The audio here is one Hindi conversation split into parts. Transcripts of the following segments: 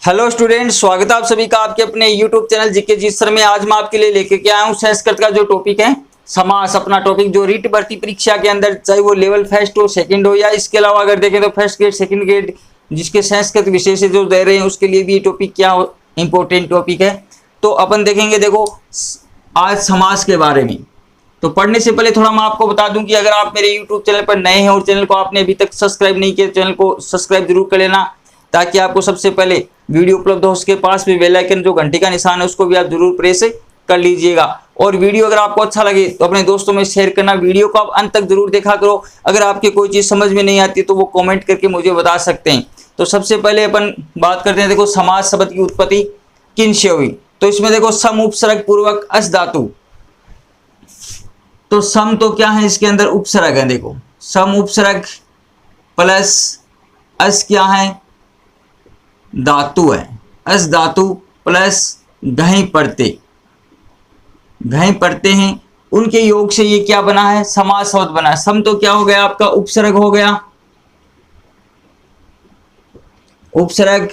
हेलो स्टूडेंट, स्वागत है आप सभी का आपके अपने यूट्यूब चैनल जीके जी सर में। आज मैं आपके लिए लेके के आया हूँ संस्कृत का जो टॉपिक है समास। अपना टॉपिक जो रीट भर्ती परीक्षा के अंदर चाहे वो लेवल फर्स्ट हो, सेकंड हो, या इसके अलावा अगर देखें तो फर्स्ट ग्रेड सेकंड ग्रेड जिसके संस्कृत विषय से जो दे रहे हैं उसके लिए भी ये टॉपिक क्या इंपॉर्टेंट टॉपिक है। तो अपन देखेंगे, देखो आज समास के बारे में। तो पढ़ने से पहले थोड़ा मैं आपको बता दूं कि अगर आप मेरे YouTube चैनल पर नए हैं और चैनल को आपने अभी तक सब्सक्राइब नहीं किया, चैनल को सब्सक्राइब जरूर कर लेना ताकि आपको सबसे पहले वीडियो उपलब्ध हो। उसके पास भी बेल आइकन जो घंटी का निशान है उसको भी आप जरूर प्रेस कर लीजिएगा। और वीडियो अगर आपको अच्छा लगे तो अपने दोस्तों में शेयर करना। वीडियो को आप अंत तक जरूर देखा करो। अगर आपकी कोई चीज़ समझ में नहीं आती तो वो कॉमेंट करके मुझे बता सकते हैं। तो सबसे पहले अपन बात करते हैं, देखो समास शब्द की उत्पत्ति किन से हुई। तो इसमें देखो सम उपसर्ग पूर्वक अस धातु। तो सम तो क्या है, इसके अंदर उपसर्ग है। देखो सम उपसर्ग प्लस अस क्या है, धातु है। अस धातु प्लस घई पड़ते, घई पड़ते हैं, उनके योग से ये क्या बना है, समास शब्द बना है। सम तो क्या हो गया, आपका उपसर्ग हो गया, उपसर्ग,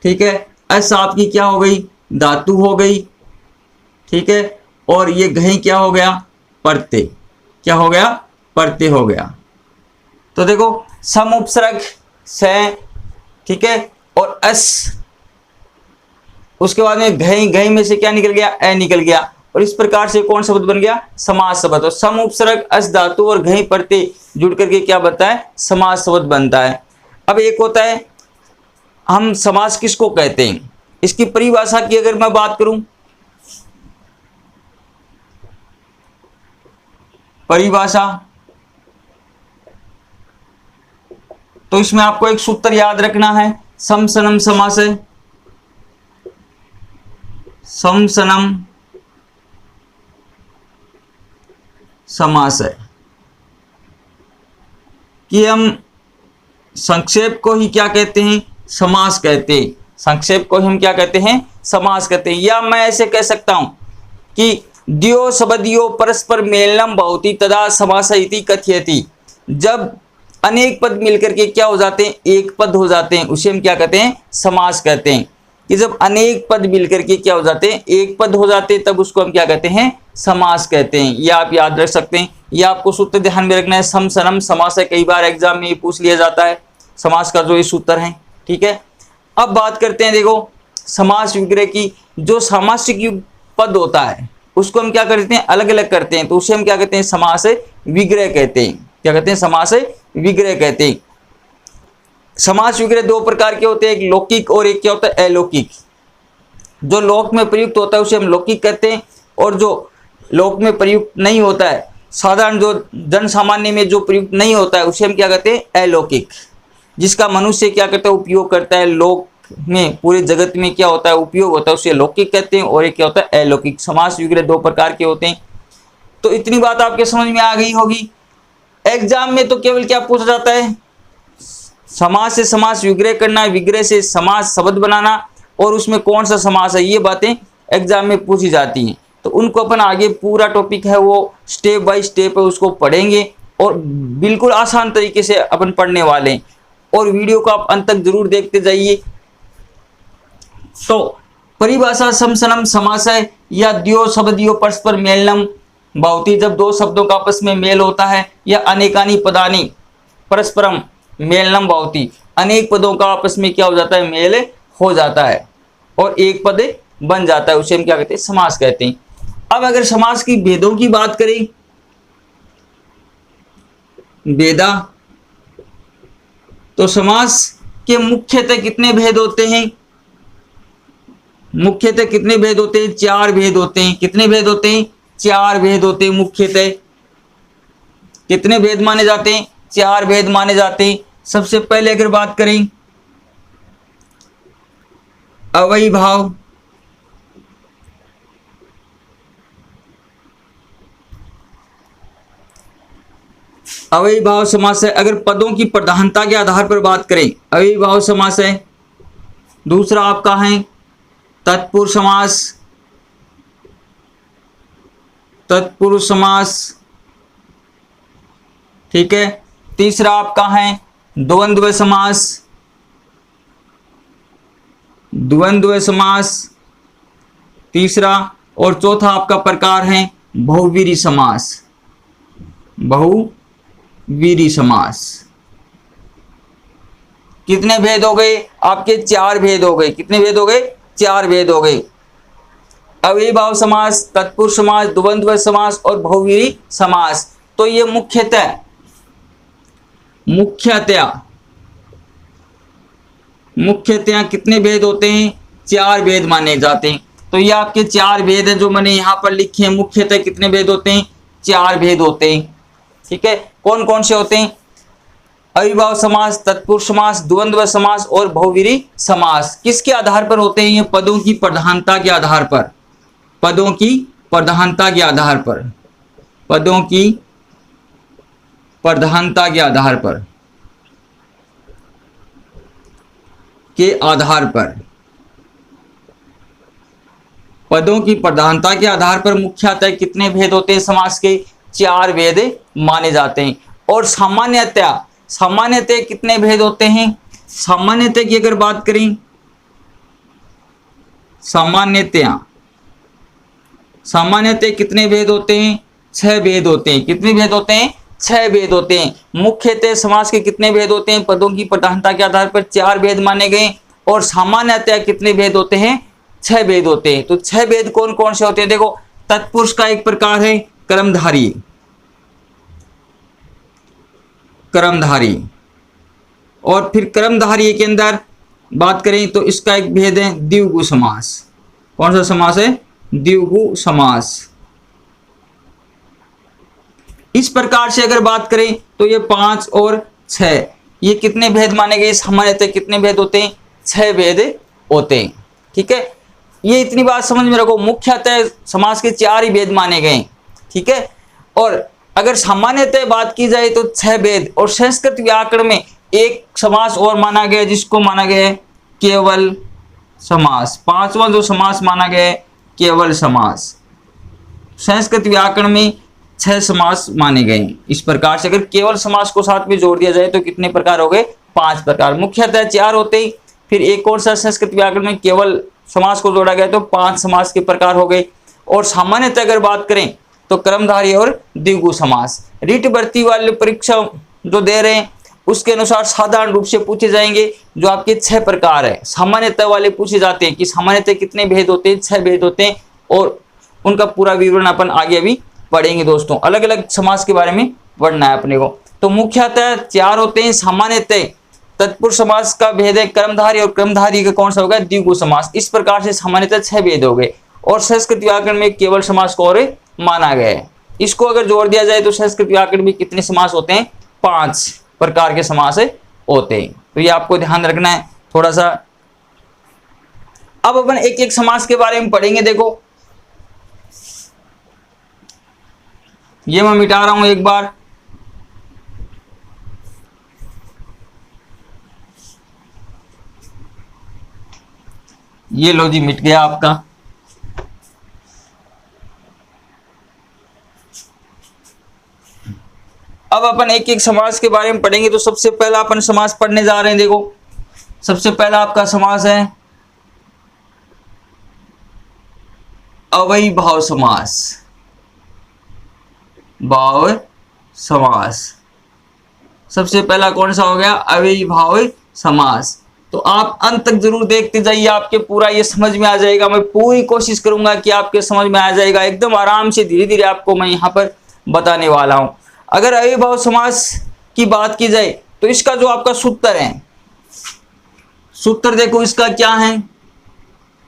ठीक है। अस आपकी क्या हो गई, धातु हो गई, ठीक है। और ये घई क्या हो गया, पड़ते, क्या हो गया, पड़ते हो गया। तो देखो सम उपसर्ग से, ठीक है, और अस, उसके बाद में घई, घई में से क्या निकल गया, ए निकल गया, और इस प्रकार से कौन शब्द बन गया, समास शब्द। और सम उपसर्ग अस धातु और घई पड़ते जुड़ करके क्या बनता है, समास शब्द बनता है। अब एक होता है, हम समास किसको कहते हैं, इसकी परिभाषा की अगर मैं बात करूं, परिभाषा, तो इसमें आपको एक सूत्र याद रखना है, सम सनम समास है। सम सनम समास है कि हम संक्षेप को ही क्या कहते हैं, समास कहते हैं। संक्षेप को हम क्या कहते हैं, समास कहते हैं। या मैं ऐसे कह सकता हूं कि द्यो शब्दियो परस्पर मेलनम भवति तदा समास इति कथयति। जब अनेक पद मिलकर के क्या हो जाते हैं, एक पद हो जाते हैं, उसे हम क्या कहते हैं, समास कहते हैं। कि जब अनेक पद मिलकर के क्या हो जाते हैं, एक पद हो जाते हैं, तब उसको हम क्या कहते हैं, समास कहते हैं। यह आप याद रख सकते हैं। यह आपको सूत्र ध्यान में रखना है, सम सनम समास है। कई बार एग्जाम में ये पूछ लिया जाता है समास का जो ये सूत्र है, ठीक है। अब बात करते हैं, देखो समास विग्रह की। जो सामासिक युग पद होता है उसको हम क्या करते हैं, अलग अलग करते हैं, तो उसे हम क्या कहते हैं, समास विग्रह कहते हैं। क्या कहते हैं, समास विग्रह कहते हैं। समास विग्रह दो प्रकार के होते हैं, एक लौकिक और एक क्या होता है, अलौकिक। जो लोक में प्रयुक्त होता है उसे हम लौकिक कहते हैं, और जो लोक में प्रयुक्त नहीं होता है, साधारण जो जन सामान्य में जो प्रयुक्त नहीं होता है, उसे हम क्या कहते हैं, अलौकिक। जिसका मनुष्य क्या करता है, उपयोग करता है, लोक में पूरे जगत में क्या होता है, उपयोग होता है, उसे लौकिक कहते हैं। और एक क्या होता है, अलौकिक। समास विग्रह दो प्रकार के होते हैं। तो इतनी बात आपके समझ में आ गई होगी। एग्जाम में तो केवल क्या पूछा जाता है, समास से समास विग्रह करना, विग्रह से समास शब्द बनाना, और उसमें कौन सा समास है, ये बातें एग्जाम में पूछी जाती हैं। तो उनको अपन आगे पूरा टॉपिक है वो स्टेप बाय स्टेप है उसको पढ़ेंगे, और बिल्कुल आसान तरीके से अपन पढ़ने वाले हैं। और वीडियो को आप अंत तक जरूर देखते जाइए। तो परिभाषा सम सनम समास है, या द्यो शब्दियो परस्पर मेलनम भवति। जब दो शब्दों का आपस में मेल होता है, या अनेकानि पदानि परस्परम मेलनम भवति। अनेक पदों का आपस में क्या हो जाता है, मेल हो जाता है, और एक पद बन जाता है, उसे हम क्या कहते हैं, समास कहते हैं। अब अगर समास की भेदों की बात करें, भेदा, तो समास के मुख्यतः कितने भेद होते हैं, मुख्यतः कितने भेद होते हैं, चार भेद होते हैं। कितने भेद होते हैं, चार भेद होते हैं मुख्यतः। कितने भेद माने जाते हैं, चार भेद माने जाते हैं। सबसे पहले अगर बात करें अवयभाव, अवयभाव समास है। अगर पदों की प्रधानता के आधार पर बात करें, अवयभाव समास है। दूसरा आपका है तत्पुरुष समास, तत्पुरुष समास, ठीक है। तीसरा आपका है द्वंद्व समास, द्वंद्व समास तीसरा, और चौथा आपका प्रकार है बहुवीरी समास। बहुवीरी समास। कितने भेद हो गए आपके? 4 भेद हो गए। कितने भेद हो गए? 4 भेद हो गए। अव्ययीभाव समास, तत्पुरुष समास, द्वंद्व समास और बहुवीरी समास। तो ये मुख्यतः कितने भेद होते हैं? 4 भेद माने जाते हैं। तो ये आपके 4 भेद हैं जो मैंने यहां पर लिखे हैं। मुख्यतः कितने भेद होते हैं? 4 भेद होते हैं। ठीक है, कौन कौन से होते हैं? अव्ययीभाव समास, तत्पुरुष समास, द्वंद्व समास और बहुवीरी समास। किसके आधार पर होते हैं ये? पदों की प्रधानता के आधार पर। पदों की प्रधानता के आधार पर। पदों की प्रधानता के आधार पर। पदों की प्रधानता के आधार पर मुख्यतः कितने भेद होते हैं समास के? 4 भेद माने जाते हैं। और सामान्यतः कितने भेद होते हैं? सामान्यतः की अगर बात करें, सामान्यतः कितने भेद होते हैं? 6 भेद होते हैं। कितने भेद होते हैं? 6 भेद होते हैं। मुख्यतः समास के कितने भेद होते हैं? पदों की प्रधानता के आधार पर 4 भेद माने गए। और सामान्यतः कितने भेद होते हैं? 6 भेद होते हैं। तो 6 भेद कौन कौन से होते हैं? देखो, तत्पुरुष का एक प्रकार है कर्मधारी। और फिर कर्मधारी के अंदर बात करें तो इसका एक भेद है द्विगु समास। कौन सा समास है? द्विगु समास। इस प्रकार से अगर बात करें तो ये 5 और 6, ये कितने भेद माने गए? सामान्यतः कितने भेद होते हैं? 6 भेद होते हैं। ठीक है, ये इतनी बात समझ में रखो। मुख्यतः समास के 4 ही भेद माने गए। ठीक है, और अगर सामान्यतः बात की जाए तो 6 भेद। और संस्कृत व्याकरण में एक समास और माना गया जिसको माना गया है केवल समास। 5वां जो समास माना गया है केवल समास। संस्कृत व्याकरण में 6 समास माने गए। इस प्रकार से अगर केवल समास को साथ में जोड़ दिया जाए तो कितने प्रकार हो गए? 5 प्रकार। मुख्यतः 4 होते ही, फिर एक और सा संस्कृत व्याकरण में केवल समास को जोड़ा गया तो 5 समास के प्रकार हो गए। और सामान्यतः अगर बात करें तो कर्मधारी और द्विगु समास। रीट भर्ती वाले परीक्षा जो दे रहे हैं उसके अनुसार साधारण रूप से पूछे जाएंगे जो आपके 6 प्रकार है। सामान्यतः वाले पूछे जाते हैं कि सामान्यतः कितने भेद होते हैं? 6 भेद होते हैं। और उनका पूरा विवरण अपन आगे अभी पढ़ेंगे दोस्तों। अलग अलग समास के बारे में पढ़ना है अपने को। तो मुख्यतः 4 होते हैं। सामान्यतः तत्पुरुष समास का भेद है कर्मधारी, और कर्मधारी का कौन सा होगा? द्विगु समास। इस प्रकार से सामान्यतः 6 भेद हो गए। और संस्कृत व्याकरण में केवल समास को और माना गया है। इसको अगर जोड़ दिया जाए तो संस्कृत व्याकरण में कितने समास होते हैं? 5 प्रकार के समास होते हैं। तो ये आपको ध्यान रखना है थोड़ा सा। अब अपन एक एक समास के बारे में पढ़ेंगे। देखो, ये मैं मिटा रहा हूं एक बार। ये लो जी, मिट गया आपका। अब अपन एक एक समास के बारे में पढ़ेंगे। तो सबसे पहला अपन समास पढ़ने जा रहे हैं। देखो, सबसे पहला आपका समास है अव्ययीभाव समास। भाव समास सबसे पहला कौन सा हो गया? अव्ययीभाव समास। तो आप अंत तक जरूर देखते जाइए, आपके पूरा ये समझ में आ जाएगा। मैं पूरी कोशिश करूंगा कि आपके समझ में आ जाएगा। एकदम आराम से धीरे धीरे आपको मैं यहाँ पर बताने वाला हूं। अगर अव्ययीभाव समास की बात की जाए तो इसका जो आपका सूत्र है, सूत्र देखो इसका क्या है।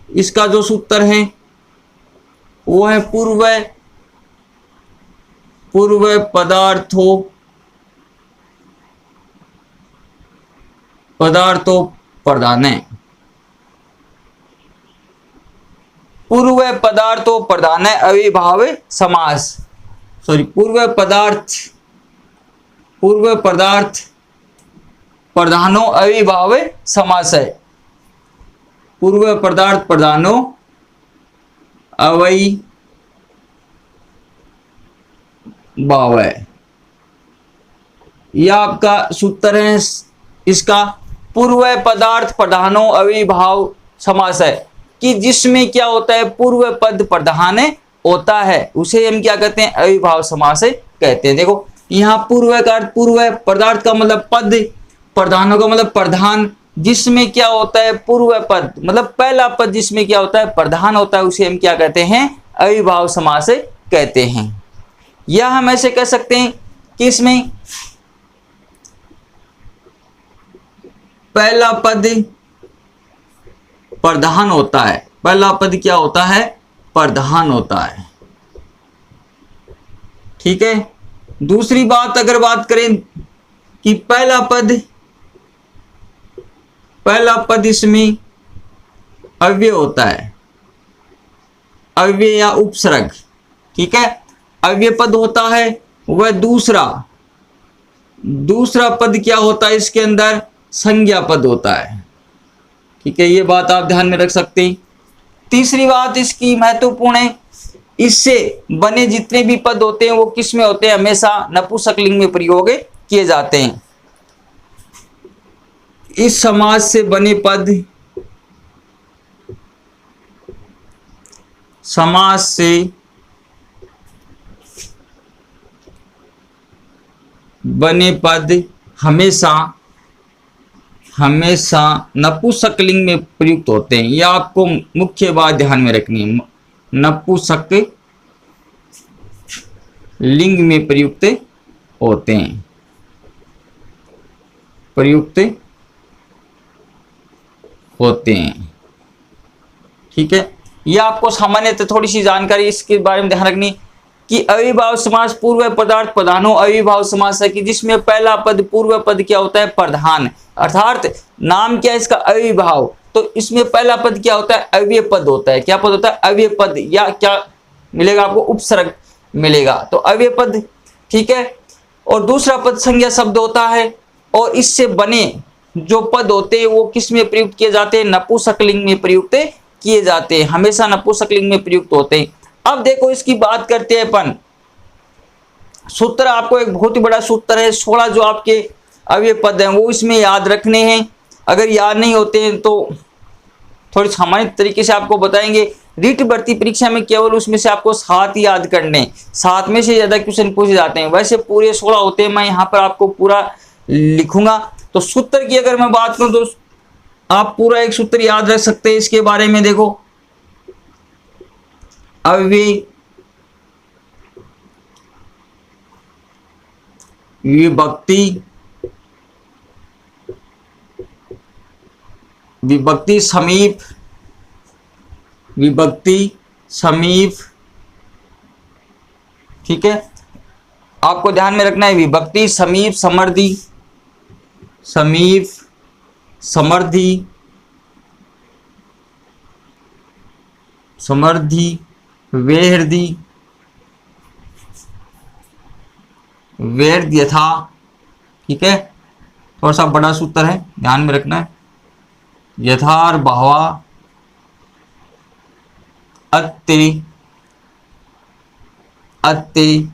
इसका जो सूत्र है वो है पूर्व पदार्थों प्रधाने। पूर्व पदार्थों प्रधाने अव्ययीभाव समास। सॉरी, पूर्व पदार्थ प्रधानो अव्ययीभाव समास है। पूर्व पदार्थ प्रधानो अव्ययीभाव है। यह आपका सूत्र है। इसका पूर्व पदार्थ प्रधानो अव्ययीभाव समास है कि जिसमें क्या होता है, पूर्व पद प्रधान होता है, उसे हम क्या कहते हैं, अविभाव समास कहते हैं। देखो यहाँ पूर्व का अर्थ पूर्व, पदार्थ का मतलब पद, प्रधानों का मतलब प्रधान, जिसमें क्या होता है पूर्व पद मतलब पहला पद जिसमें क्या होता है प्रधान होता है, उसे हम क्या कहते हैं, अविभाव समास कहते हैं। या हम ऐसे कह सकते हैं कि इसमें पहला पद प्रधान होता है, पहला पद क्या होता है, प्रधान होता है। ठीक है। दूसरी बात अगर बात करें कि पहला पद इसमें अव्यय होता है, अव्यय या उपसर्ग। ठीक है, अव्यय पद होता है। वह दूसरा पद क्या होता है, इसके अंदर संज्ञा पद होता है। ठीक है, ये बात आप ध्यान में रख सकते हैं। तीसरी बात इसकी महत्वपूर्ण है, इससे बने जितने भी पद होते हैं वो किस में होते हैं, हमेशा नपुंसकलिंग में प्रयोग किए जाते हैं। इस समाज से बने पद समाज से बने पद हमेशा नपुंसकलिंग में प्रयुक्त होते हैं। यह आपको मुख्य बात ध्यान में रखनी है, नपुंसक लिंग में प्रयुक्त होते हैं, ठीक है। यह आपको सामान्यतः थोड़ी सी जानकारी इसके बारे में ध्यान रखनी कि अविभाव समास पूर्व पदार्थ प्रधानो अविभाव समास है कि जिसमें पहला पद पूर्व पद क्या होता है, प्रधान, अर्थात नाम क्या है इसका, अविभाव। तो इसमें पहला पद क्या होता है, अव्यय पद होता है। क्या पद होता है, अव्यय पद, या क्या मिलेगा आपको, उपसर्ग मिलेगा, तो अव्यय पद। ठीक है। और दूसरा पद संज्ञा शब्द होता है, और इससे बने जो पद होते हैं वो किस में प्रयुक्त किए जाते हैं, नपुंसकलिंग में प्रयुक्त किए जाते हैं, हमेशा नपुंसकलिंग में प्रयुक्त होते हैं। अब देखो इसकी बात करते हैं अपन, सूत्र आपको एक बहुत ही बड़ा सूत्र है, 16 जो आपके अव्यय पद हैं वो इसमें याद रखने हैं। अगर याद नहीं होते हैं तो थोड़ी सामान्य तरीके से आपको बताएंगे। रीट भर्ती परीक्षा में केवल उसमें से आपको 7 याद करने, 7 में से ज्यादा क्वेश्चन पूछे जाते हैं, वैसे पूरे 16 होते हैं। मैं यहाँ पर आपको पूरा लिखूंगा। तो सूत्र की अगर मैं बात करूं तो आप पूरा एक सूत्र याद रख सकते हैं इसके बारे में। देखो अव्यय विभक्ति समीप, ठीक है, आपको ध्यान में रखना है, विभक्ति समीप समर्थी वेद यथा। ठीक है, थोड़ा सा बड़ा सूत्र है, ध्यान में रखना है। यथार भावा अत्ति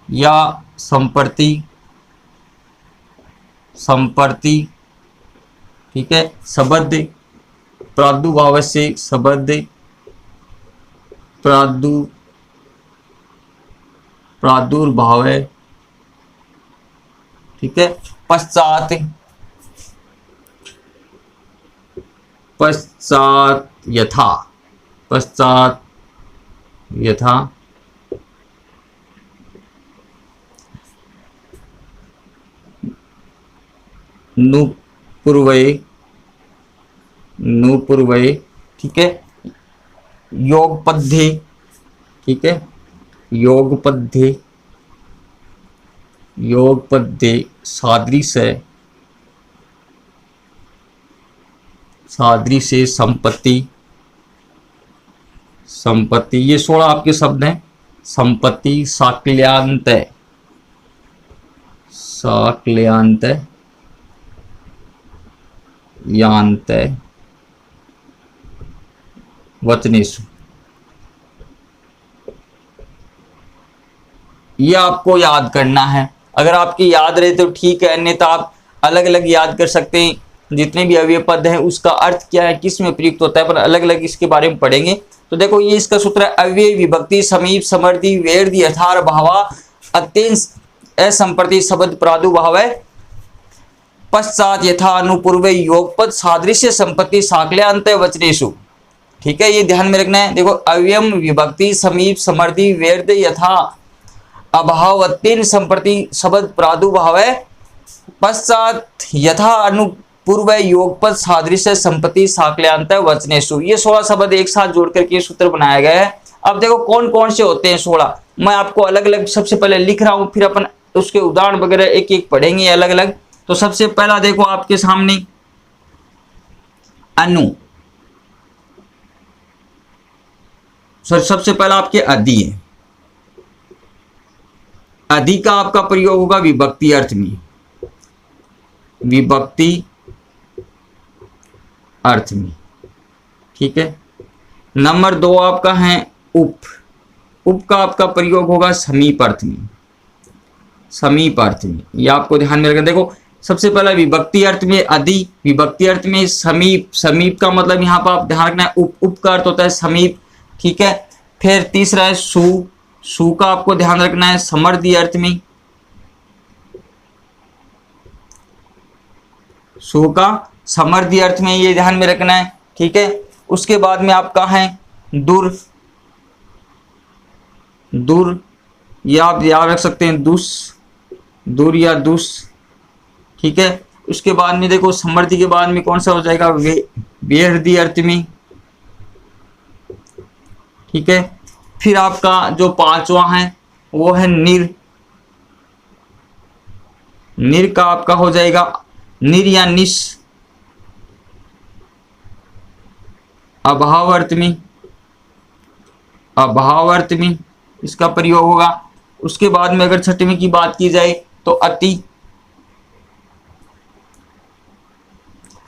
या संप्रति, ठीक है, शब्द प्रादुर्भाव से प्रादुर्भाव है। ठीक है, पश्चात यथा नुपूर्वये, ठीक है, योगपद्ये, ठीक है, योगपद्ये सादृश्य संपत्ति, ये 16 आपके शब्द हैं। संपत्ति, साक्ल्यांत यांत वचनेषु, ये आपको याद करना है। अगर आपकी याद रहे तो ठीक है, अन्यथा आप अलग अलग याद कर सकते हैं। जितने भी अव्यय पद हैं उसका अर्थ क्या है, किस में प्रयुक्त होता है, पर अलग अलग इसके बारे में पढ़ेंगे। तो देखो ये इसका सूत्र है, अव्यय विभक्ति समीप समर्थी वेर्ध यथार भावा अत्यंत असंप्रति शब्द प्रादुर्भाव है पश्चात यथा अनुपूर्व योगपद सादृश्य संपत्ति साकल्या अंत वचनेषु। ठीक है, ये ध्यान में रखना है। देखो अव्ययम विभक्ति समीप समर्थी वेर्ध यथा अभाव अत्यंत संप्रति शब्द प्रादुर्भाव है पश्चात यथा अनुपूर्व योगपद सादृश्य संपत्ति साकल्यांत वचनेषु। ये 16 शब्द एक साथ जोड़ करके सूत्र बनाया गया है। अब देखो कौन कौन से होते हैं 16, मैं आपको अलग अलग सबसे पहले लिख रहा हूं, फिर अपन उसके उदाहरण वगैरह एक एक पढ़ेंगे अलग अलग। तो सबसे पहला देखो आपके सामने अनु, सबसे पहला आपके अधि है। अधि का आपका प्रयोग होगा विभक्ति अर्थ में, विभक्ति अर्थ में। ठीक है, नंबर 2 आपका है उप, उप का आपका प्रयोग होगा समीप अर्थ में, समीप अर्थ में। ये आपको ध्यान में रखना। देखो सबसे पहला विभक्ति अर्थ में अधि, विभक्ति अर्थ में समीप, समीप का मतलब यहाँ पर आप ध्यान रखना है उप, उप का अर्थ होता है समीप। ठीक है, फिर तीसरा है सु, सु का आपको ध्यान रखना है समर्थी अर्थ में, सु का समर्थी अर्थ में, ये ध्यान में रखना है। ठीक है, उसके बाद में आपका है दुर, दुर या आप याद रख सकते हैं दुस, दुर या दुस। ठीक है, उसके बाद में देखो समर्थी के बाद में कौन सा हो जाएगा वेर्धी अर्थ में। ठीक है, फिर आपका जो 5वां है वो है निर, निर का आपका हो जाएगा निर या निश अभाव अर्थ में, अभाव अर्थ में इसका प्रयोग होगा। उसके बाद में अगर 6वें की बात की जाए तो अति,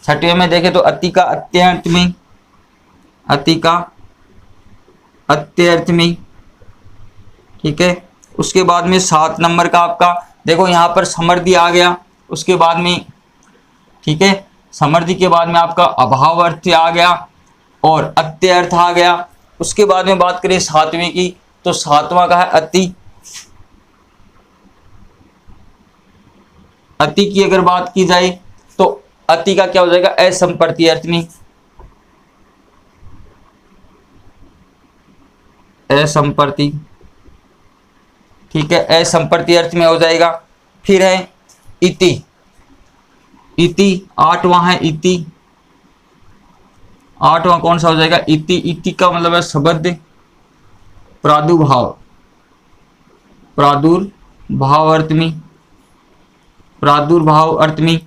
6वें में देखें तो अति का अत्यर्थ में, अति का अत्यर्थ में। ठीक है, उसके बाद में 7 नंबर का आपका देखो यहाँ पर समर्थी आ गया, उसके बाद में ठीक है समर्थी के बाद में आपका अभाव अर्थ आ गया और अत्यर्थ आ गया। उसके बाद में बात करें 7वें की तो 7वां का है अति, अति की अगर बात की जाए तो अति का क्या हो जाएगा असंप्रति अर्थ में, असंप्रति। ठीक है, असंप्रति अर्थ में हो जाएगा। फिर है इति, इति 8वां है इति, 8वां कौन सा हो जाएगा इति, इति का मतलब है शब्द प्रादुर्भाव, प्रादुर्भाव अर्थ में, प्रादुर्भाव अर्थ में।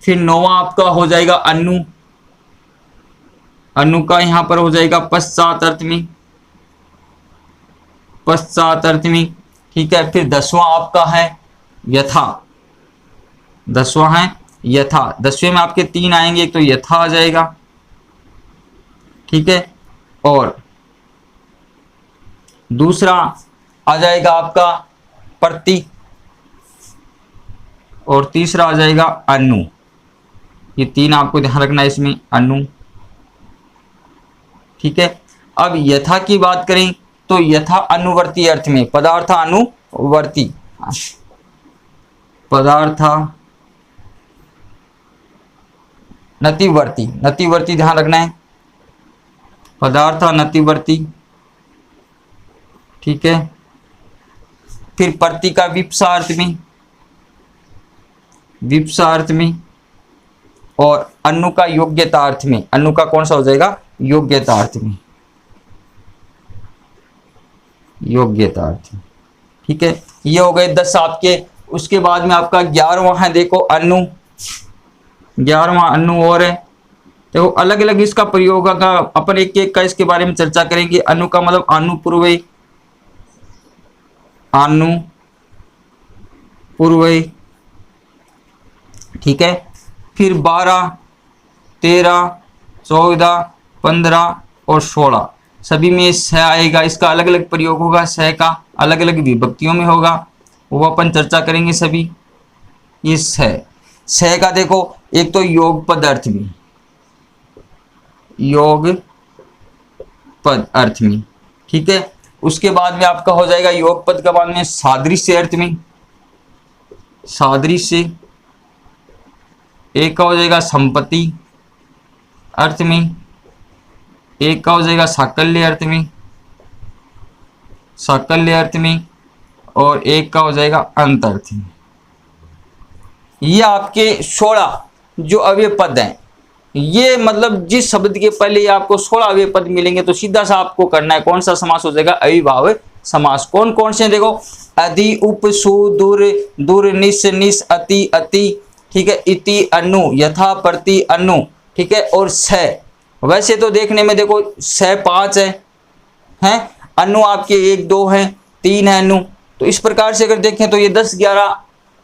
फिर 9वां आपका हो जाएगा अनु, अनु का यहां पर हो जाएगा पश्चात अर्थ में, पश्चात अर्थ में। ठीक है, फिर 10वां आपका है यथा, 10वां है यथा। 10वें में आपके 3 आएंगे, एक तो यथा आ जाएगा। ठीक है, और दूसरा आ जाएगा आपका प्रति और तीसरा आ जाएगा अनु। ये 3 आपको ध्यान रखना है इसमें अनु। ठीक है, अब यथा की बात करें तो यथा अनुवर्ती अर्थ में, पदार्थ अनुवर्ती, पदार्थ नतिवर्ती, नतिवर्ती ध्यान रखना है, पदार्थ नतिवर्ती। ठीक है, फिर प्रति का विप्सा अर्थ में, विप्सा अर्थ में, और अनु का योग्यता अर्थ में, अनु का कौन सा हो जाएगा योग्यता अर्थ में, योग्यता अर्थ। ठीक है, ये हो गए 10 आपके। उसके बाद में आपका 11वां है देखो अनु, 11वां अनु और है। देखो अलग अलग इसका प्रयोग का अपन एक एक का इसके बारे में चर्चा करेंगे। अनु का मतलब अनुपूर्व, अनुपूर्व। ठीक है, फिर 12, 13, 14, 15 और 16 सभी में स आएगा। इसका अलग अलग प्रयोग होगा, स का अलग अलग विभक्तियों में होगा, वो अपन चर्चा करेंगे सभी। ये स का देखो एक तो योग पद अर्थ में, योग पद अर्थ में, ठीक है। उसके बाद में आपका हो जाएगा योग पद का बाद में सादृश्य अर्थ में, सादृश्य। एक का हो जाएगा संपत्ति अर्थ में, एक का हो जाएगा साकल्य अर्थ में, साकल्य अर्थ में, और एक का हो जाएगा अंत अर्थ में। ये आपके 16 जो अव्यय पद हैं, ये मतलब जिस शब्द के पहले आपको 16 अव्यय पद मिलेंगे तो सीधा सा आपको करना है कौन सा समास हो जाएगा, अविभाव समास। कौन कौन से देखो, अधि, उप, सु, दुर, दुर, निस, निस, अति, अति, ठीक है, इति, अनु, यथा, प्रति, अनु, ठीक है, और स। वैसे तो देखने में देखो स 5 हैं, अनु आपके 1 2 हैं, 3 है अनु। तो इस प्रकार से अगर देखें तो ये 10 11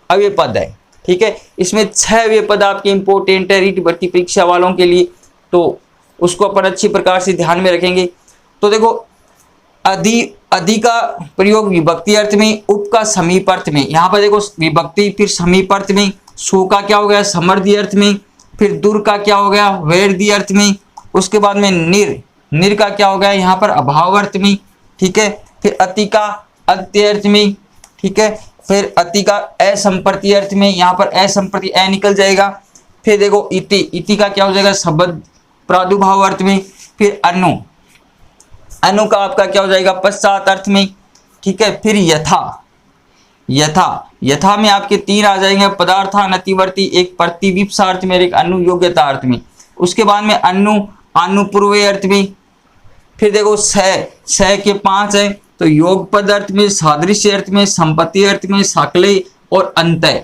अव्यय पद है, ठीक है। इसमें 6 अव्यय पद आपके इंपॉर्टेंट है रीट भर्ती परीक्षा वालों के लिए, तो उसको अपन अच्छी प्रकार से ध्यान में रखेंगे। तो देखो अधि, अधि का प्रयोग विभक्ति अर्थ में, उप का समीप अर्थ में, यहाँ पर देखो विभक्ति फिर समीप अर्थ में, सु का क्या हो गया समृद्धि अर्थ में, फिर दुर का क्या हो गया वैरदी अर्थ में, उसके बाद में निर, निर का क्या हो गया यहाँ पर अभाव अर्थ में, ठीक है। फिर अति का अंत्य अर्थ में, ठीक है। फिर अति का असंप्रति अर्थ में, यहाँ पर असंप्रति अ निकल जाएगा। फिर देखो इति, इति का क्या हो जाएगा शब्द प्रादुर्भाव अर्थ में। फिर अनु, अनु का आपका क्या हो जाएगा पश्चात अर्थ में, ठीक है। फिर यथा, यथा, यथा में आपके 3 आ जाएंगे पदार्थानतिवर्ती, एक प्रतिविप्सा अर्थ में, एक अनुयोग्यता अर्थ में। उसके बाद में अनु, अनुपूर्व अर्थ में। फिर देखो स, स के 5 है, तो योग पद अर्थ में, सादृश्य अर्थ में, संपत्ति अर्थ में, साकल्य और अंतः,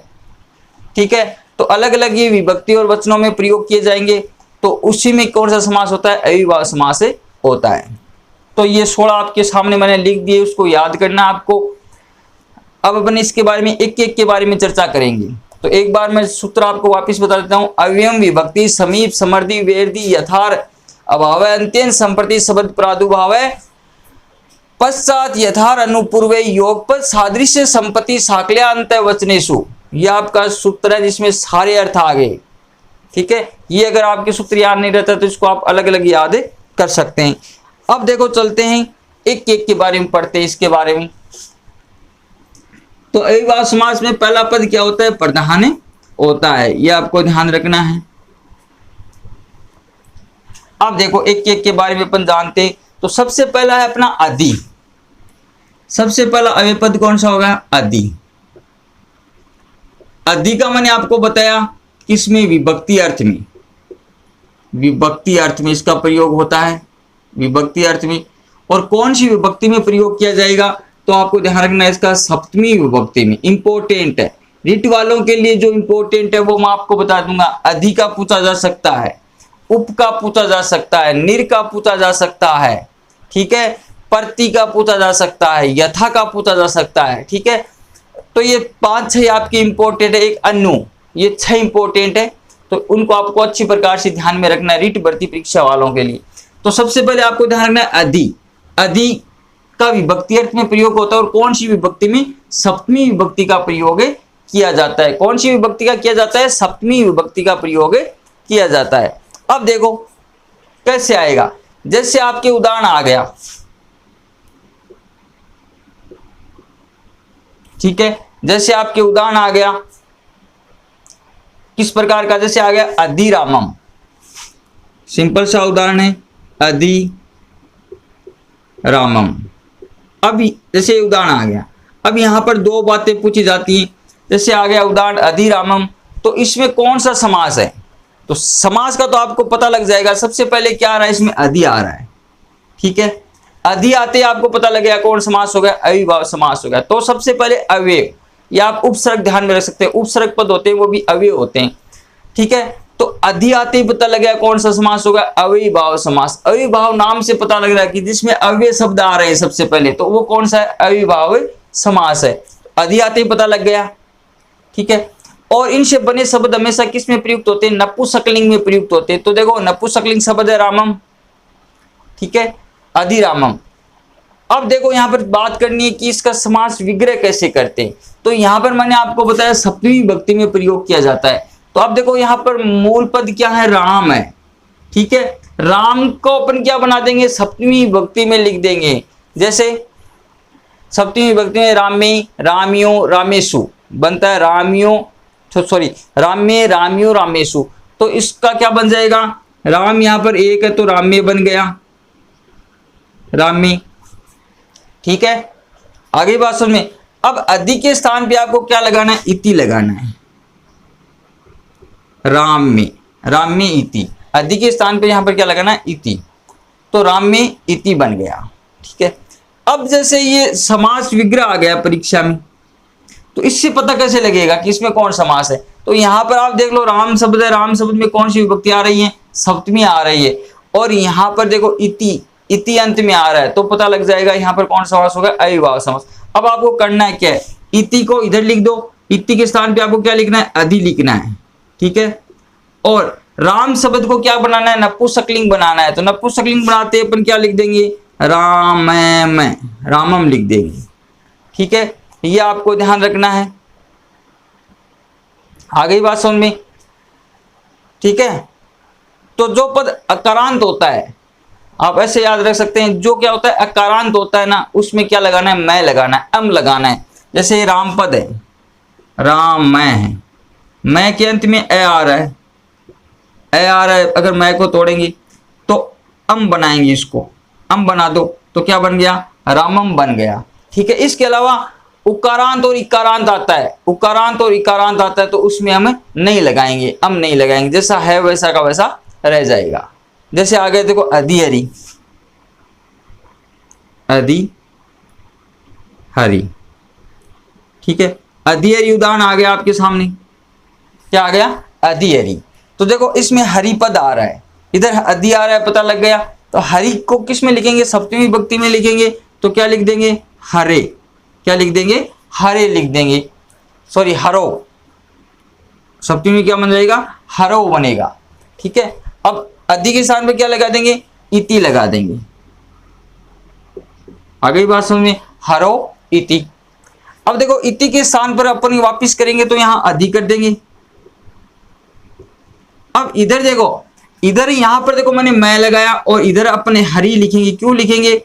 ठीक है। तो अलग अलग ये विभक्ति और वचनों में प्रयोग किए जाएंगे। तो उसी में कौन सा समास होता है, अविभाव समास होता है। तो ये 16 आपके सामने मैंने लिख दिए, उसको याद करना आपको। अब अपन इसके बारे में एक एक के बारे में चर्चा करेंगे। तो एक बार मैं सूत्र आपको वापस बता देता हूं, अव्ययम विभक्ति समीप समृद्धि वेरदी यथार अभाव अंत्यन संप्रति शब्द प्रादुर्भाव पश्चात यथार अनुपूर्व योग पद सादृश्य संपत्ति साकल्या अंत वचनेशु। ये आपका सूत्र है जिसमें सारे अर्थ आ गए, ठीक है। ये अगर आपके सूत्र याद नहीं रहता तो इसको आप अलग अलग याद कर सकते हैं। अब देखो चलते हैं एक एक के बारे में पढ़ते हैं इसके बारे में। तो अविभाव समास में पहला पद क्या होता है, प्रधान होता है, यह आपको ध्यान रखना है। अब देखो एक एक के बारे में अपन जानते हैं। तो सबसे पहला है अपना अधि। सबसे पहला अव्यय पद कौन सा होगा, अधि। अधि का मैंने आपको बताया किसमें, विभक्ति अर्थ में, विभक्ति अर्थ में इसका प्रयोग होता है, विभक्ति अर्थ में। और कौन सी विभक्ति में प्रयोग किया जाएगा, तो आपको ध्यान रखना है इसका सप्तमी विभक्ति में। इंपॉर्टेंट है रीट वालों के लिए, जो इंपॉर्टेंट है वो मैं आपको बता दूंगा। अधि का पूछा जा सकता है, उप का पूछा जा सकता है, निर का पूछा जा सकता है, ठीक है, प्रति का पूछा जा सकता है, यथा का पूछा जा सकता है, ठीक है। तो ये 5-6 आपके इंपॉर्टेंट है। एक अनु, ये 6 इंपॉर्टेंट है, तो उनको आपको अच्छी प्रकार से ध्यान में रखना है रीट भर्ती परीक्षा वालों के लिए। तो सबसे पहले आपको ध्यान रखना है अधि। अधि का विभक्ति अर्थ में प्रयोग होता है, और कौन सी विभक्ति में, सप्तमी विभक्ति का प्रयोग किया जाता है। कौन सी विभक्ति का किया जाता है, सप्तमी विभक्ति का प्रयोग किया जाता है। अब देखो कैसे आएगा, जैसे आपके उदाहरण आ गया, ठीक है, जैसे आपके उदाहरण आ गया किस प्रकार का, जैसे आ गया अधिरामम, सिंपल सा उदाहरण है अधिरामम। अभी जैसे उदाहरण आ गया, अब यहां पर 2 बातें पूछी जाती हैं। जैसे आ गया उदाहरण अधिरामम, तो इसमें कौन सा समास है, तो समास का तो आपको पता लग जाएगा। सबसे पहले क्या आ रहा है, इसमें अधि आ रहा है, ठीक है। अधि आते ही आपको पता लग गया कौन समास हो गया, अविभाव समास हो गया। तो सबसे पहले अव्यय, या आप उपसर्ग ध्यान में रख सकते हैं, उपसर्ग पद होते हैं वो भी अव्यय होते हैं, ठीक है। तो अधि आते ही पता लग गया कौन सा समास होगा, अविभाव समास। अविभाव नाम से पता लग रहा है कि जिसमें अव्यय शब्द आ रहे हैं सबसे पहले, तो वो कौन सा है, अविभाव समास है। अधि आते ही पता लग गया, ठीक है। और इनसे बने शब्द हमेशा किस में प्रयुक्त होते हैं, नपुंसकलिंग में प्रयुक्त होते हैं। तो देखो नपुंसकलिंग शब्द है रामम, ठीक है, अधिरामम। अब देखो यहां पर बात करनी है कि इसका समास विग्रह कैसे करते हैं। तो यहां पर मैंने आपको बताया सप्तमी विभक्ति में प्रयोग किया जाता है। तो अब देखो यहाँ पर मूल पद क्या है, राम है। ठीक है, राम को अपन क्या बना देंगे, सप्तमी विभक्ति में लिख देंगे। जैसे सप्तमी विभक्ति में रामे, रामियो, रामेशु बनता है, रामियो सॉरी रामे, रामियो, रामेशु। तो इसका क्या बन जाएगा, राम यहाँ पर एक है तो रामे बन गया, रामे। ठीक है, आगे बात समझ में। अब अधि के स्थान पे आपको क्या लगाना है, इति लगाना है। राम में इति, अधि के स्थान पे यहां पर क्या लगाना है, इति। तो राम में इति बन गया। ठीक है, अब जैसे ये समास विग्रह आ गया परीक्षा में, तो इससे पता कैसे लगेगा कि इसमें कौन समास है। तो यहां पर आप देख लो, राम शब्द है, राम शब्द में कौन सी विभक्ति आ रही है, सप्तमी आ रही है। और यहां पर देखो इति अंत में आ रहा है, तो पता लग जाएगा यहां पर कौन समास होगा, अविभाव समास। अब आपको करना है क्या है, इति को इधर लिख दो, इति के स्थान पे आपको क्या लिखना है, अधि लिखना है। ठीक है, और राम शब्द को क्या बनाना है, नपुंसकलिंग बनाना है। तो नपुंसकलिंग बनाते अपन क्या लिख देंगे, रामम लिख देंगे। ठीक है, ये आपको ध्यान रखना है। आ गई बात समझ में। ठीक है, तो जो पद अकारांत होता है, आप ऐसे याद रख सकते हैं, जो क्या होता है अकारांत होता है ना, उसमें क्या लगाना है, मैं लगाना है, अम लगाना है। जैसे ये राम पद है, राम मैं है, मैं के अंत में ए आ रहा है, ए आ रहा है। अगर मैं को तोड़ेंगे तो अम बनाएंगे, इसको अम बना दो तो क्या बन गया, रामम बन गया। ठीक है, इसके अलावा उकारांत और इकारांत आता है, उकारांत और इकारांत आता है, तो उसमें हम नहीं लगाएंगे, अम नहीं लगाएंगे, जैसा है वैसा का वैसा रह जाएगा। जैसे आ गए देखो अधिहरि, अधिहरि। ठीक है, अधिहरि उदाहरण आ गया आपके सामने, क्या आ गया, अधिहरि। तो देखो इसमें हरि पद आ रहा है, इधर अधि आ रहा है, पता लग गया। तो हरि को किस में लिखेंगे, सप्तमी विभक्ति में लिखेंगे। तो क्या लिख देंगे, हरे, क्या लिख देंगे, हरे लिख देंगे, सॉरी हरो, सप्तमी में क्या बन जाएगा, हरो बनेगा। ठीक है, अब अधि के स्थान पे क्या लगा देंगे, इति लगा देंगे। आ गई बात समझ में, हरो इति। अब देखो इति के स्थान पर अपन वापिस करेंगे तो यहां अधि कर देंगे। अब इधर देखो, इधर यहां पर देखो मैंने मैं लगाया और इधर अपने हरि लिखेंगे। क्यों लिखेंगे,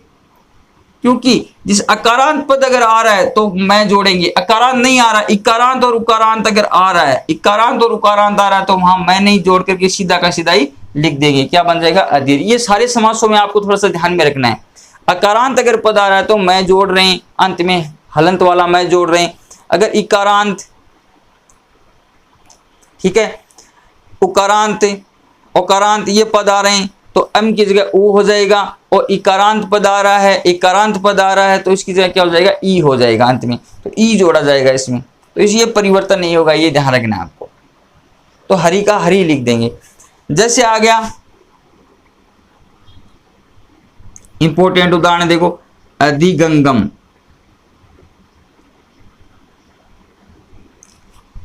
क्योंकि जिस अकारांत पद अगर आ रहा है तो मैं जोड़ेंगे, अकारांत नहीं आ रहा, इकारांत और उकारांत अगर आ रहा है, इकारांत और उकारांत आ रहा है, तो वहां मैं नहीं जोड़ करके सीधा का सीधा ही लिख देंगे, क्या बन जाएगा, अधिर। ये सारे समासों में आपको थोड़ा सा ध्यान में रखना है। अकारांत अगर पद आ रहा है तो मैं जोड़ रहे हैं, अंत में हलंत वाला मैं जोड़ रहे हैं। अगर इकारांत, ठीक है, उकारांत, उकारांत ये पद आ रहे हैं तो अम की जगह ऊ हो जाएगा। और इकारांत पद आ रहा है, इकारांत पद आ रहा है तो इसकी जगह क्या हो जाएगा, ई हो जाएगा अंत में, तो ई जोड़ा जाएगा इसमें। तो इस ये परिवर्तन नहीं होगा, ये ध्यान रखना है आपको। तो हरि का हरि लिख देंगे। जैसे आ गया इंपॉर्टेंट उदाहरण देखो, अधिगंगम,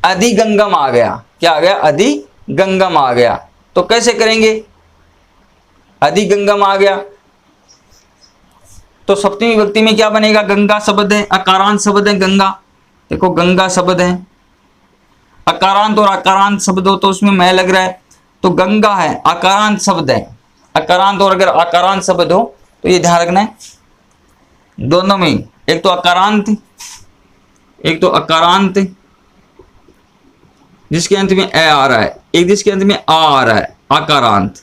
अधिगंगम आ गया, क्या आ गया, अधिगंगम आ गया। तो कैसे करेंगे, अधिगंगम आ गया तो सप्तमी विभक्ति में क्या बनेगा, गंगा शब्द है, अकारांत शब्द है गंगा। देखो गंगा शब्द है, अकारांत और अकारांत शब्द हो तो उसमें मैं लग रहा है, तो गंगा है, अकारांत शब्द है, अकारांत और अगर अकारांत शब्द हो तो ये ध्यान रखना है दोनों में, एक तो अकारांत, एक तो अकारांत जिसके अंत में ए आ रहा है, एक जिसके अंत में आ रहा है, अकारांत।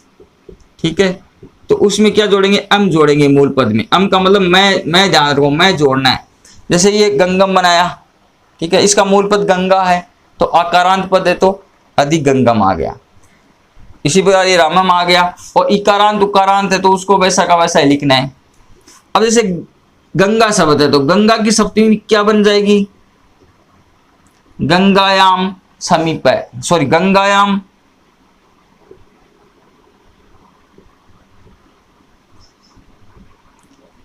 ठीक है, तो उसमें क्या जोड़ेंगे, अम जोड़ेंगे मूल पद में। अम का मतलब मैं ध्यान रखो, मैं जोड़ना है। जैसे ये गंगम बनाया, ठीक है, इसका मूल पद गंगा है तो अकारांत पद है तो अधिगंगम आ गया। इसी प्रकार ये रामम आ गया, और इकारांत उकारांत है तो उसको वैसा का वैसा ही लिखना है। अब जैसे गंगा शब्द है तो गंगा की सप्तमी क्या बन जाएगी, गंगायाम समीप है, सॉरी गंगायाम,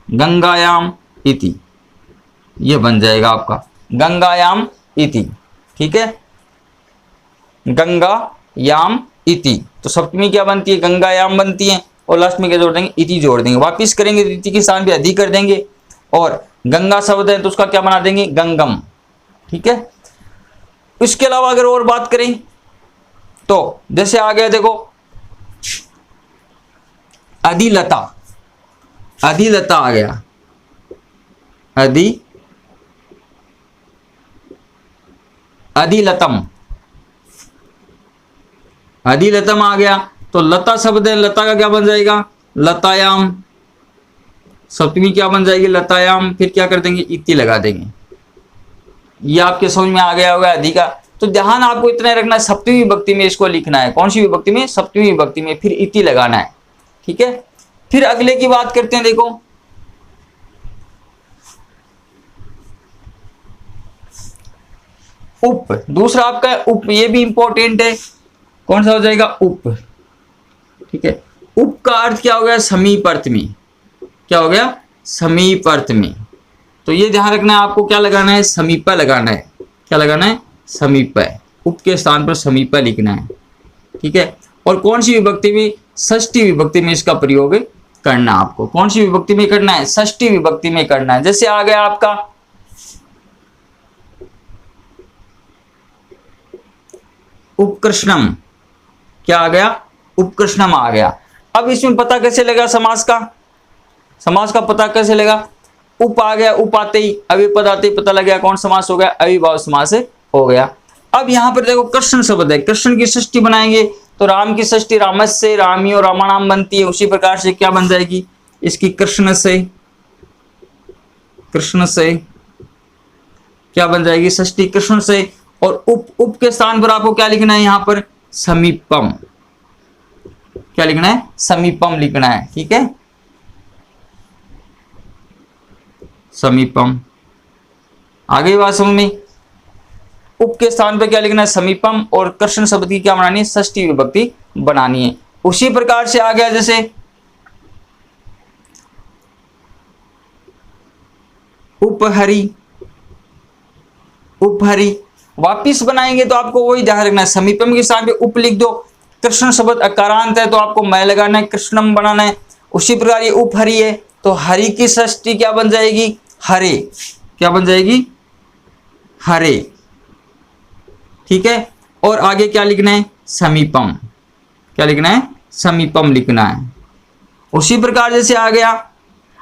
गंगायाम इति, ये बन जाएगा आपका गंगायाम इति। ठीक है, गंगायाम इति, तो सप्तमी क्या बनती है, गंगायाम बनती है, और लास्ट में क्या जोड़ देंगे, इति जोड़ देंगे। वापिस करेंगे तो इति के स्थान पे अधि कर देंगे, और गंगा शब्द है तो उसका क्या बना देंगे, गंगम। ठीक है, इसके अलावा अगर और बात करें तो जैसे आ गया देखो अधिलता, अधिलता आ गया, अधिलतम, अधिलतम आ गया। तो लता शब्द है, लता का क्या बन जाएगा लतायाम, सप्तमी क्या बन जाएगी लतायाम, फिर क्या कर देंगे इति लगा देंगे। ये आपके समझ में आ गया होगा अधिका। तो ध्यान आपको इतना रखना है, सप्तमी विभक्ति में इसको लिखना है। कौन सी विभक्ति में, सप्तमी विभक्ति में, फिर इति लगाना है। ठीक है, फिर अगले की बात करते हैं। देखो उप, दूसरा आपका उप, ये भी इंपॉर्टेंट है। कौन सा हो जाएगा उप। ठीक है, उप का अर्थ क्या हो गया समीप अर्थ में, क्या हो गया समीप अर्थ में। तो ये ध्यान रखना है आपको, क्या लगाना है समीप लगाना है। क्या लगाना है समीप, उप के स्थान पर समीप लिखना है। ठीक है, और कौन सी विभक्ति में, षष्ठी विभक्ति में इसका प्रयोग करना है आपको। कौन सी विभक्ति में करना है, षष्ठी विभक्ति में करना है। जैसे आ गया आपका उपकृष्णम, क्या आ गया उपकृष्णम आ गया। अब इसमें पता कैसे लगा समास का, समास का पता कैसे लगा, उप आ गया, उप आते ही अभी पद आते ही पता लग गया कौन समास हो गया, अविभाव समास हो गया। अब यहाँ पर देखो कृष्ण शब्द है, कृष्ण की षष्ठी बनाएंगे तो राम की षष्ठी रामस्य, रामी और रामानाम बनती है। उसी प्रकार से क्या बन जाएगी इसकी कृष्ण से, कृष्ण से क्या बन जाएगी षष्ठी कृष्ण से। और उप, उप के स्थान पर आपको क्या लिखना है यहाँ पर समीपम, क्या लिखना है समीपम लिखना है। ठीक है, समीपम, आगे बात समझ में। उप के स्थान पर क्या लिखना है समीपम, और कृष्ण शब्द की क्या बनानी है षष्ठी विभक्ति बनानी है। उसी प्रकार से आ गया जैसे उपहरी, उपहरी वापिस बनाएंगे तो आपको वही ध्यान रखना है, समीपम के स्थान पे उप लिख दो। कृष्ण शब्द अकारांत है तो आपको मैं लगाना है, कृष्णम बनाना है। उसी प्रकार ये उपहरी है तो हरि की षष्ठी क्या बन जाएगी हरे, क्या बन जाएगी हरे। ठीक है, और आगे क्या लिखना है समीपम, क्या लिखना है समीपम लिखना है। उसी प्रकार जैसे आ गया,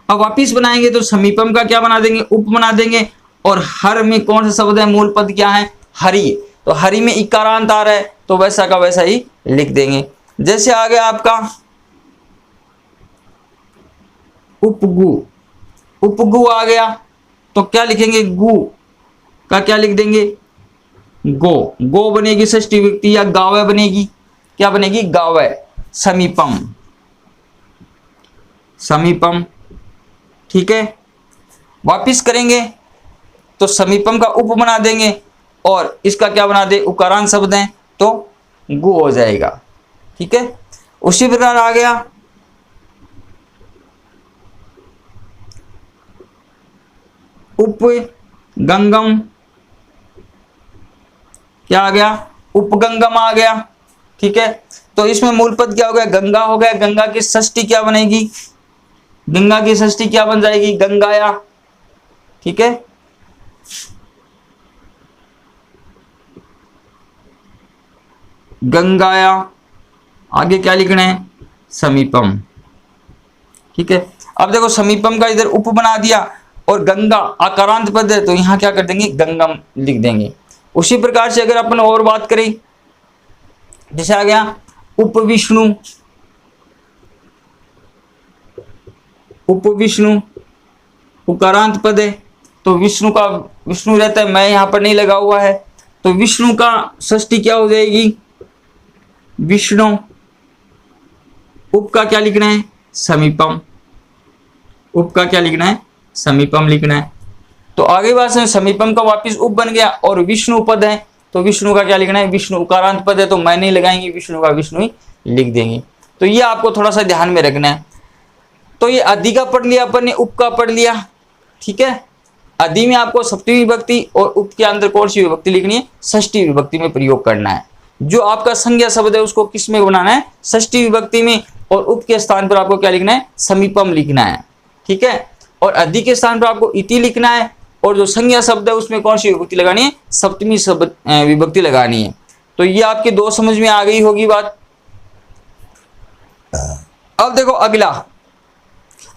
अब वापिस बनाएंगे तो समीपम का क्या बना देंगे उप बना देंगे। और हर में कौन सा शब्द है मूल पद क्या है हरि, तो हरि में इकारांत आ रहा है तो वैसा का वैसा ही लिख देंगे। जैसे आ गया आपका उपगु, उपगु आ गया तो क्या लिखेंगे गु का क्या लिख देंगे गो, गो बनेगी षष्ठी विभक्ति या गावे बनेगी, क्या बनेगी गावे। समीपम, समीपम। ठीक है, वापिस करेंगे तो समीपम का उप बना देंगे और इसका क्या बना दे उकारांत शब्द है तो गु हो जाएगा। ठीक है, उसी प्रकार आ गया उपगंगम, क्या आ गया उपगंगम आ गया। ठीक है, तो इसमें मूल पद क्या हो गया गंगा हो गया, गंगा की षष्ठी क्या बनेगी, गंगा की षष्ठी क्या बन जाएगी गंगाया। ठीक है, गंगाया। आगे क्या लिखना है समीपम। ठीक है, अब देखो समीपम का इधर उप बना दिया और गंगा आकारांत पद है तो यहां क्या कर देंगे गंगम लिख देंगे। उसी प्रकार से अगर अपन और बात करें जैसे आ गया उपविष्णु, उपविष्णु उकारांत पद है तो विष्णु का विष्णु रहता है, मैं यहां पर नहीं लगा हुआ है तो विष्णु का षष्ठी क्या हो जाएगी विष्णु। उप का क्या लिखना है समीपम, उप का क्या लिखना है समीपम लिखना है। तो आगे बात है समीपम का वापिस उप बन गया और विष्णु पद है तो विष्णु का क्या लिखना है विष्णु उकारांत पद है तो मैं नहीं लगाएंगे विष्णु का विष्णु ही लिख देंगे। तो ये आपको थोड़ा सा ध्यान में रखना है। तो ये आदि का पढ़ लिया अपन ने, उप का पढ़ लिया। ठीक है, आदि में आपको सप्तमी विभक्ति और उप के अंदर कौन सी विभक्ति लिखनी है षष्ठी विभक्ति में प्रयोग करना है। जो आपका संज्ञा शब्द है उसको किस में बनाना है षष्ठी विभक्ति में, और उप के स्थान पर आपको क्या लिखना है समीपम लिखना है। ठीक है, और आदि के स्थान पर आपको इति लिखना है और जो संज्ञा शब्द है उसमें कौन सी विभक्ति लगानी है सप्तमी शब्द विभक्ति लगानी है। तो ये आपके दो समझ में आ गई होगी बात। अब देखो अगला,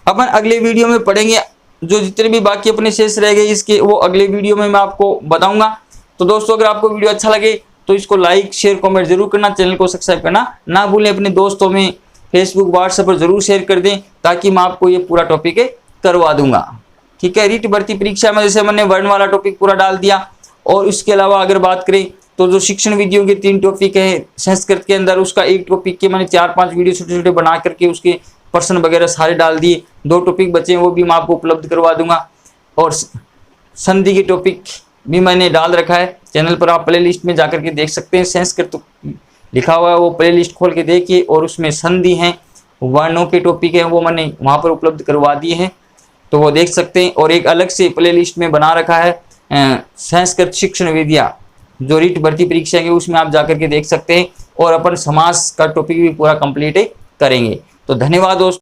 अपन अगले वीडियो में पढ़ेंगे, जो जितने भी बाकी अपने शेष रह गए इसके वो अगले वीडियो में मैं आपको बताऊंगा। तो दोस्तों अगर आपको वीडियो अच्छा लगे तो इसको लाइक शेयर कमेंट जरूर करना, चैनल को सब्सक्राइब करना ना भूलें, अपने दोस्तों में फेसबुक व्हाट्सएप पर जरूर शेयर कर दें ताकि मैं आपको ये पूरा टॉपिक करवा दूंगा। ठीक है, रीट भर्ती परीक्षा में जैसे मैंने वर्ण वाला टॉपिक पूरा डाल दिया, और इसके अलावा अगर बात करें तो जो शिक्षण विधियों के 3 टॉपिक है संस्कृत के अंदर, उसका एक टॉपिक के मैंने 4-5 वीडियो छोटे छोटे बना करके उसके प्रश्न वगैरह सारे डाल दिए। 2 टॉपिक बचे हैं वो भी मैं आपको उपलब्ध करवा दूंगा, और संधि के टॉपिक भी मैंने डाल रखा है चैनल पर, आप प्ले लिस्ट में जाकर के देख सकते हैं। संस्कृत लिखा हुआ है वो प्ले लिस्ट खोल के देखिए, और उसमें संधि हैं वर्णों के टॉपिक हैं वो मैंने वहाँ पर उपलब्ध करवा दिए हैं, तो वो देख सकते हैं। और एक अलग से प्ले लिस्ट में बना रखा है संस्कृत शिक्षण विद्या जो रीट भर्ती परीक्षा के, उसमें आप जाकर के देख सकते हैं। और अपन समास का टॉपिक भी पूरा कंप्लीट करेंगे। तो धन्यवाद दोस्तों।